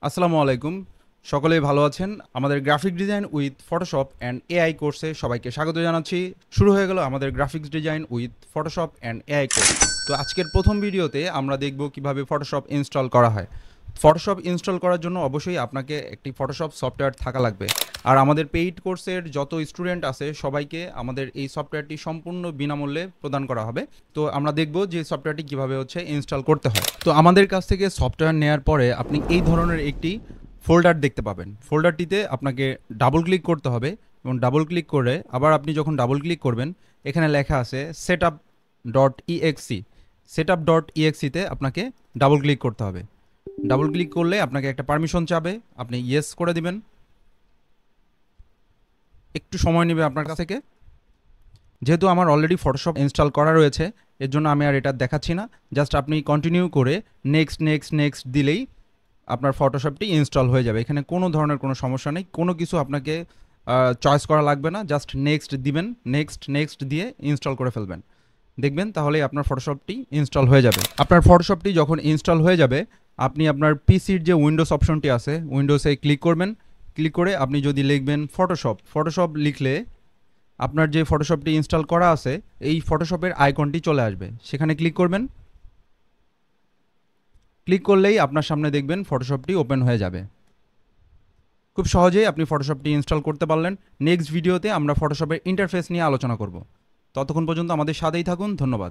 আসসালামু আলাইকুম। সকলেই ভালো আছেন? আমাদের graphic design with Photoshop and AI কোর্সে সবাইকে স্বাগত জানাচ্ছি। শুরু হয়ে গেল আমাদের graphics design with Photoshop and AI course. তো আজকের প্রথম ভিডিওতে আমরা দেখব কিভাবে ফটোশপ ইনস্টল করা হয়। ফটোশপ ইনস্টল করার জন্য অবশ্যই আপনাকে একটি ফটোশপ সফটওয়্যার থাকা লাগবে। আর আমাদের পেইড কোর্সের যত স্টুডেন্ট আছে সবাইকে আমাদের এই সফটওয়্যারটি সম্পূর্ণ বিনামূল্যে প্রদান করা হবে। তো আমরা দেখব যে সফটওয়্যারটি কিভাবে ইনস্টল করতে হয়। তো আমাদের কাছ থেকে সফটওয়্যার নেওয়ার পরে আপনি এই ধরনের একটি ফোল্ডার দেখতে পাবেন। ফোল্ডারটিতে আপনাকে ডাবল ক্লিক করতে হবে এবং ডাবল ক্লিক করে আবার আপনি যখন ডাবল ক্লিক করবেন এখানে লেখা আছে setup dot EXE. Setup dot ইএক্সিতে আপনাকে ডাবল ক্লিক করতে হবে। ডাবল ক্লিক করলে আপনাকে একটা পারমিশন চাবে, আপনি ইয়েস করে দিবেন। একটু সময় নেবে আপনার কাছ থেকে। যেহেতু আমার অলরেডি ফটোশপ ইনস্টল করা রয়েছে এর জন্য আমি আর এটা দেখাচ্ছি না। জাস্ট আপনি কন্টিনিউ করে নেক্সট নেক্সট নেক্সট দিলেই আপনার ফটোশপটি ইনস্টল হয়ে যাবে। এখানে কোনো ধরনের কোনো সমস্যা নেই, কোনো কিছু আপনাকে চয়েস করা লাগবে না। জাস্ট নেক্সট দিবেন, নেক্সট নেক্সট দিয়ে ইনস্টল করে ফেলবেন। দেখবেন তাহলেই আপনার ফটোশপটি ইনস্টল হয়ে যাবে। আপনার ফটোশপটি যখন ইনস্টল হয়ে যাবে আপনি আপনার পিসির যে উইন্ডোজ অপশনটি আছে উইন্ডোজে ক্লিক করবেন। ক্লিক করে আপনি যদি লিখবেন ফটোশপ, ফটোশপ লিখলে আপনার যে ফটোশপটি ইনস্টল করা আছে এই ফটোশপের আইকনটি চলে আসবে, সেখানে ক্লিক করবেন। ক্লিক করলেই আপনার সামনে দেখবেন ফটোশপটি ওপেন হয়ে যাবে। খুব সহজেই আপনি ফটোশপটি ইনস্টল করতে পারলেন। নেক্সট ভিডিওতে আমরা ফটোশপের ইন্টারফেস নিয়ে আলোচনা করব। ততক্ষণ পর্যন্ত আমাদের সাথেই থাকুন। ধন্যবাদ।